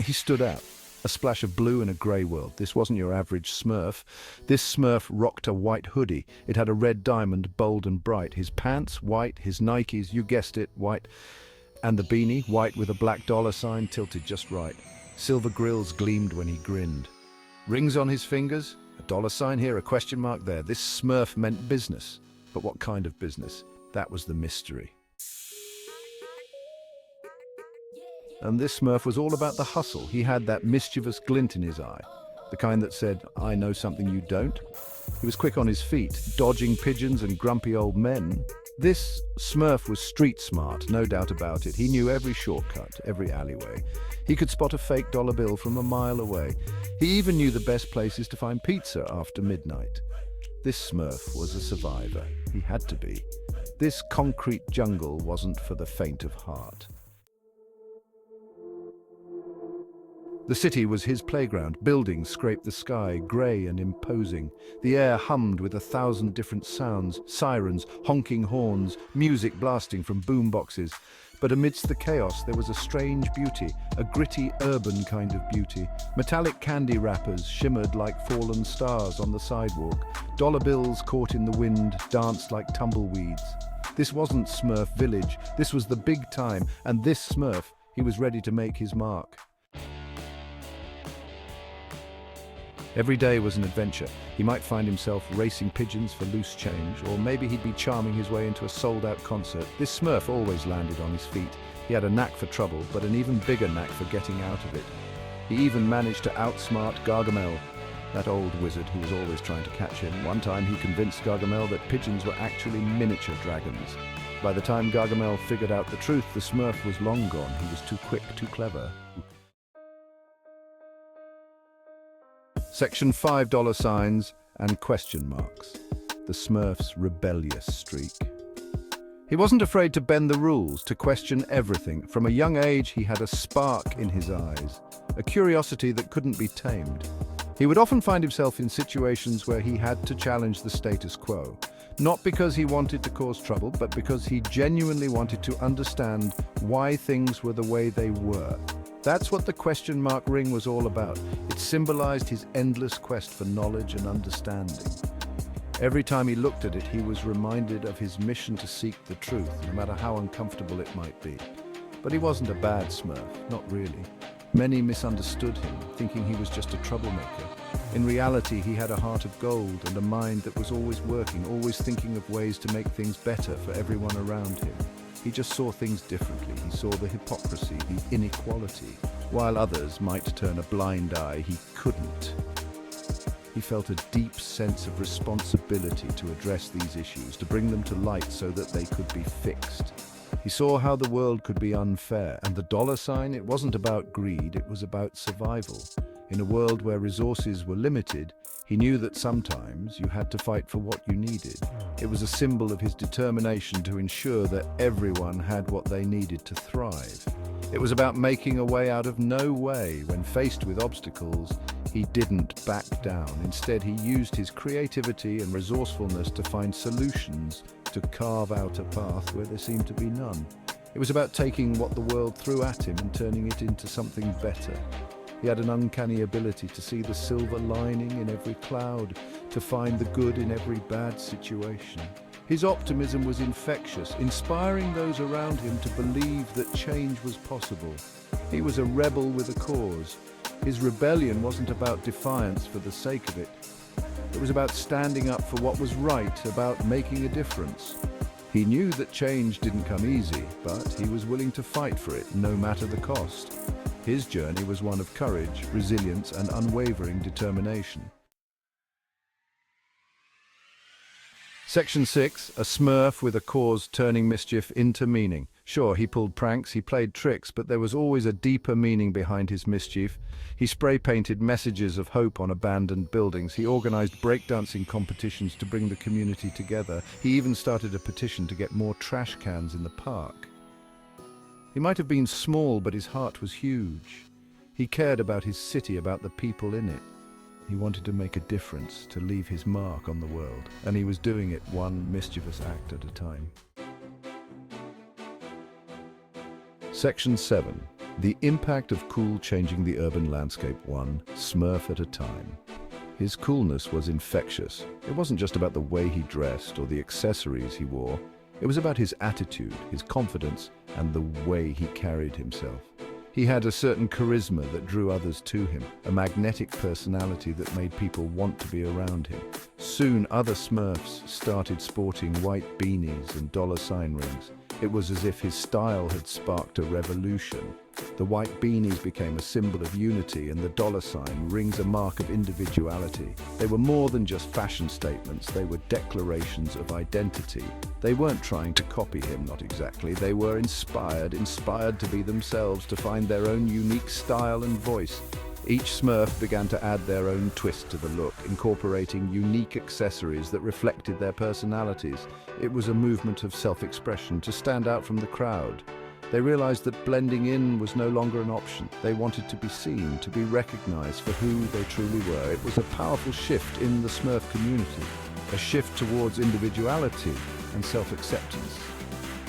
He stood out, a splash of blue in a grey world. This wasn't your average Smurf. This Smurf rocked a white hoodie. It had a red diamond, bold and bright. His pants, white. His Nikes, you guessed it, white. And the beanie, white with a black dollar sign tilted just right. Silver grills gleamed when he grinned. Rings on his fingers, a dollar sign here, a question mark there. This Smurf meant business. But what kind of business? That was the mystery. And this Smurf was all about the hustle. He had that mischievous glint in his eye, the kind that said, I know something you don't. He was quick on his feet, dodging pigeons and grumpy old men. This Smurf was street smart, no doubt about it. He knew every shortcut, every alleyway. He could spot a fake dollar bill from a mile away. He even knew the best places to find pizza after midnight. This Smurf was a survivor. He had to be. This concrete jungle wasn't for the faint of heart. The city was his playground. Buildings scraped the sky, grey and imposing. The air hummed with 1,000 different sounds, sirens, honking horns, music blasting from boomboxes. But amidst the chaos there was a strange beauty, a gritty, urban kind of beauty. Metallic candy wrappers shimmered like fallen stars on the sidewalk. Dollar bills caught in the wind danced like tumbleweeds. This wasn't Smurf Village, this was the big time, and this Smurf, he was ready to make his mark. Every day was an adventure. He might find himself racing pigeons for loose change, or maybe he'd be charming his way into a sold-out concert. This Smurf always landed on his feet. He had a knack for trouble, but an even bigger knack for getting out of it. He even managed to outsmart Gargamel, that old wizard who was always trying to catch him. One time he convinced Gargamel that pigeons were actually miniature dragons. By the time Gargamel figured out the truth, the Smurf was long gone. He was too quick, too clever. Section 5 dollar signs and question marks. The Smurf's rebellious streak. He wasn't afraid to bend the rules, to question everything. From a young age, he had a spark in his eyes, a curiosity that couldn't be tamed. He would often find himself in situations where he had to challenge the status quo, not because he wanted to cause trouble, but because he genuinely wanted to understand why things were the way they were. That's what the question mark ring was all about. It symbolized his endless quest for knowledge and understanding. Every time he looked at it, he was reminded of his mission to seek the truth, no matter how uncomfortable it might be. But he wasn't a bad Smurf, not really. Many misunderstood him, thinking he was just a troublemaker. In reality, he had a heart of gold and a mind that was always working, always thinking of ways to make things better for everyone around him. He just saw things differently. He saw the hypocrisy, the inequality. While others might turn a blind eye, he couldn't. He felt a deep sense of responsibility to address these issues, to bring them to light so that they could be fixed. He saw how the world could be unfair, and the dollar sign, it wasn't about greed, it was about survival. In a world where resources were limited, he knew that sometimes you had to fight for what you needed. It was a symbol of his determination to ensure that everyone had what they needed to thrive. It was about making a way out of no way. When faced with obstacles, he didn't back down. Instead, he used his creativity and resourcefulness to find solutions, to carve out a path where there seemed to be none. It was about taking what the world threw at him and turning it into something better. He had an uncanny ability to see the silver lining in every cloud, to find the good in every bad situation. His optimism was infectious, inspiring those around him to believe that change was possible. He was a rebel with a cause. His rebellion wasn't about defiance for the sake of it. It was about standing up for what was right, about making a difference. He knew that change didn't come easy, but he was willing to fight for it, no matter the cost. His journey was one of courage, resilience, and unwavering determination. Section 6, a Smurf with a cause turning mischief into meaning. Sure, he pulled pranks, he played tricks, but there was always a deeper meaning behind his mischief. He spray-painted messages of hope on abandoned buildings. He organized breakdancing competitions to bring the community together. He even started a petition to get more trash cans in the park. He might have been small, but his heart was huge. He cared about his city, about the people in it. He wanted to make a difference, to leave his mark on the world, and he was doing it one mischievous act at a time. Section 7. The impact of cool changing the urban landscape one Smurf at a time. His coolness was infectious. It wasn't just about the way he dressed or the accessories he wore. It was about his attitude, his confidence, and the way he carried himself. He had a certain charisma that drew others to him, a magnetic personality that made people want to be around him. Soon, other Smurfs started sporting white beanies and dollar sign rings. It was as if his style had sparked a revolution. The white beanies became a symbol of unity, and the dollar sign rings a mark of individuality. They were more than just fashion statements, they were declarations of identity. They weren't trying to copy him, not exactly. They were inspired to be themselves, to find their own unique style and voice. Each Smurf began to add their own twist to the look, incorporating unique accessories that reflected their personalities. It was a movement of self-expression, to stand out from the crowd. They realized that blending in was no longer an option. They wanted to be seen, to be recognized for who they truly were. It was a powerful shift in the Smurf community, a shift towards individuality and self-acceptance.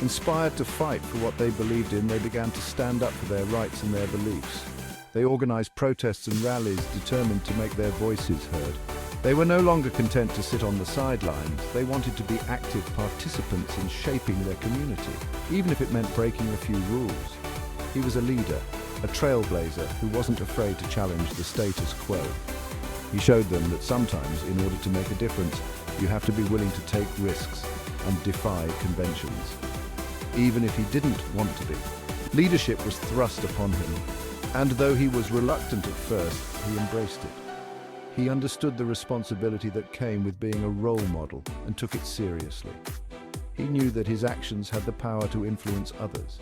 Inspired to fight for what they believed in, they began to stand up for their rights and their beliefs. They organized protests and rallies, determined to make their voices heard. They were no longer content to sit on the sidelines. They wanted to be active participants in shaping their community, even if it meant breaking a few rules. He was a leader, a trailblazer who wasn't afraid to challenge the status quo. He showed them that sometimes, in order to make a difference, you have to be willing to take risks and defy conventions, even if he didn't want to be. Leadership was thrust upon him, and though he was reluctant at first, he embraced it. He understood the responsibility that came with being a role model and took it seriously. He knew that his actions had the power to influence others.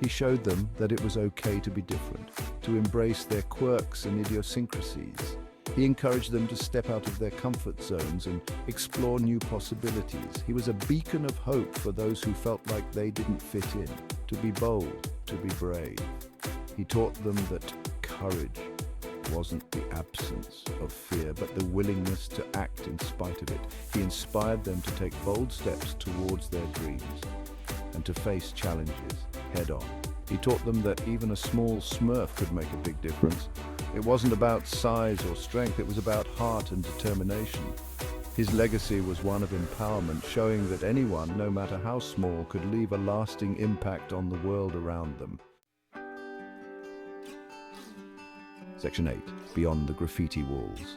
He showed them that it was okay to be different, to embrace their quirks and idiosyncrasies. He encouraged them to step out of their comfort zones and explore new possibilities. He was a beacon of hope for those who felt like they didn't fit in, to be bold, to be brave. He taught them that courage wasn't the absence of fear, but the willingness to act in spite of it. He inspired them to take bold steps towards their dreams and to face challenges head-on. He taught them that even a small Smurf could make a big difference. It wasn't about size or strength, it was about heart and determination. His legacy was one of empowerment, showing that anyone, no matter how small, could leave a lasting impact on the world around them. Section 8. Beyond the graffiti walls.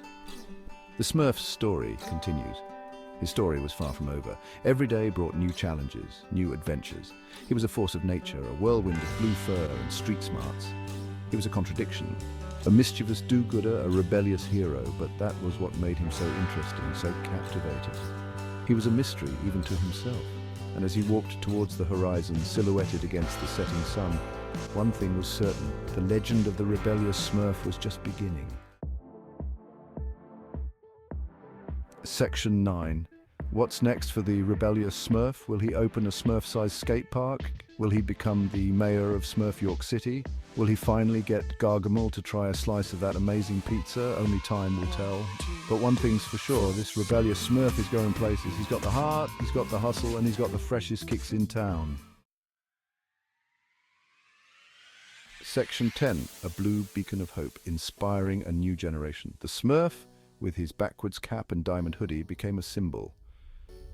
The Smurf's story continues. His story was far from over. Every day brought new challenges, new adventures. He was a force of nature, a whirlwind of blue fur and street smarts. He was a contradiction, a mischievous do-gooder, a rebellious hero, but that was what made him so interesting, so captivating. He was a mystery even to himself, and as he walked towards the horizon, silhouetted against the setting sun, one thing was certain: the legend of the rebellious Smurf was just beginning. Section 9. What's next for the rebellious Smurf? Will he open a Smurf-sized skate park? Will he become the mayor of Smurf York City? Will he finally get Gargamel to try a slice of that amazing pizza? Only time will tell. But one thing's for sure, this rebellious Smurf is going places. He's got the heart, he's got the hustle, and he's got the freshest kicks in town. Section 10. A blue beacon of hope, inspiring a new generation. The Smurf, with his backwards cap and diamond hoodie, became a symbol.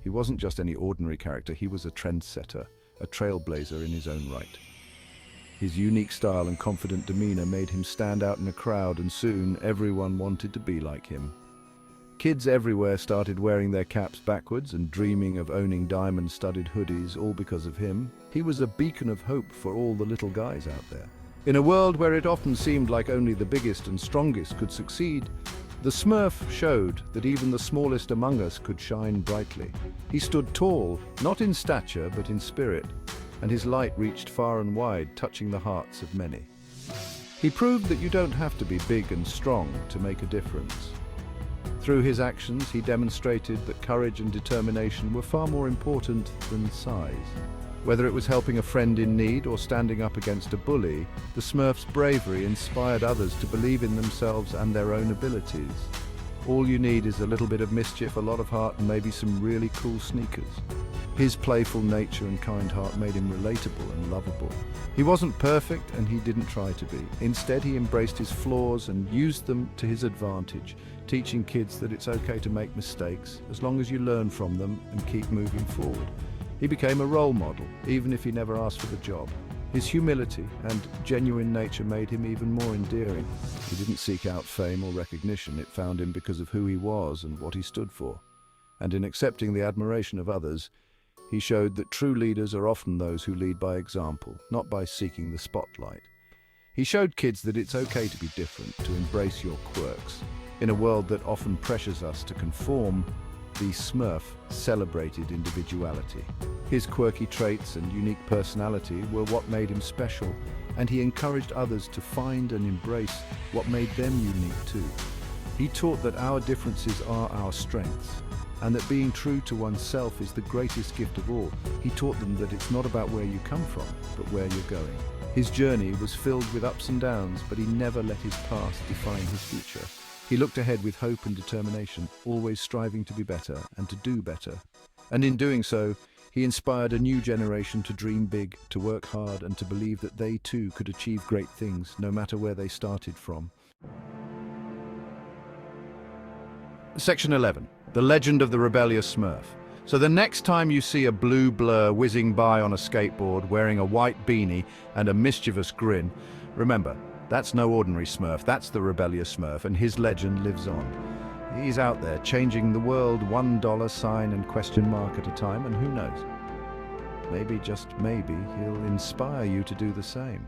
He wasn't just any ordinary character, he was a trendsetter, a trailblazer in his own right. His unique style and confident demeanor made him stand out in a crowd, and soon everyone wanted to be like him. Kids everywhere started wearing their caps backwards and dreaming of owning diamond-studded hoodies, all because of him. He was a beacon of hope for all the little guys out there. In a world where it often seemed like only the biggest and strongest could succeed, the Smurf showed that even the smallest among us could shine brightly. He stood tall, not in stature but in spirit, and his light reached far and wide, touching the hearts of many. He proved that you don't have to be big and strong to make a difference. Through his actions, he demonstrated that courage and determination were far more important than size. Whether it was helping a friend in need or standing up against a bully, the Smurf's bravery inspired others to believe in themselves and their own abilities. All you need is a little bit of mischief, a lot of heart, and maybe some really cool sneakers. His playful nature and kind heart made him relatable and lovable. He wasn't perfect, and he didn't try to be. Instead, he embraced his flaws and used them to his advantage, teaching kids that it's okay to make mistakes as long as you learn from them and keep moving forward. He became a role model, even if he never asked for the job. His humility and genuine nature made him even more endearing. He didn't seek out fame or recognition. It found him because of who he was and what he stood for. And in accepting the admiration of others, he showed that true leaders are often those who lead by example, not by seeking the spotlight. He showed kids that it's okay to be different, to embrace your quirks. In a world that often pressures us to conform, the Smurf celebrated individuality. His quirky traits and unique personality were what made him special, and he encouraged others to find and embrace what made them unique too. He taught that our differences are our strengths, and that being true to oneself is the greatest gift of all. He taught them that it's not about where you come from, but where you're going. His journey was filled with ups and downs, but he never let his past define his future. He looked ahead with hope and determination, always striving to be better and to do better. And in doing so, he inspired a new generation to dream big, to work hard, and to believe that they too could achieve great things, no matter where they started from. Section 11. The Legend of the Rebellious Smurf. So the next time you see a blue blur whizzing by on a skateboard wearing a white beanie and a mischievous grin, remember, that's no ordinary Smurf, that's the Rebellious Smurf, and his legend lives on. He's out there changing the world $1 sign and question mark at a time, and who knows? Maybe, just maybe, he'll inspire you to do the same.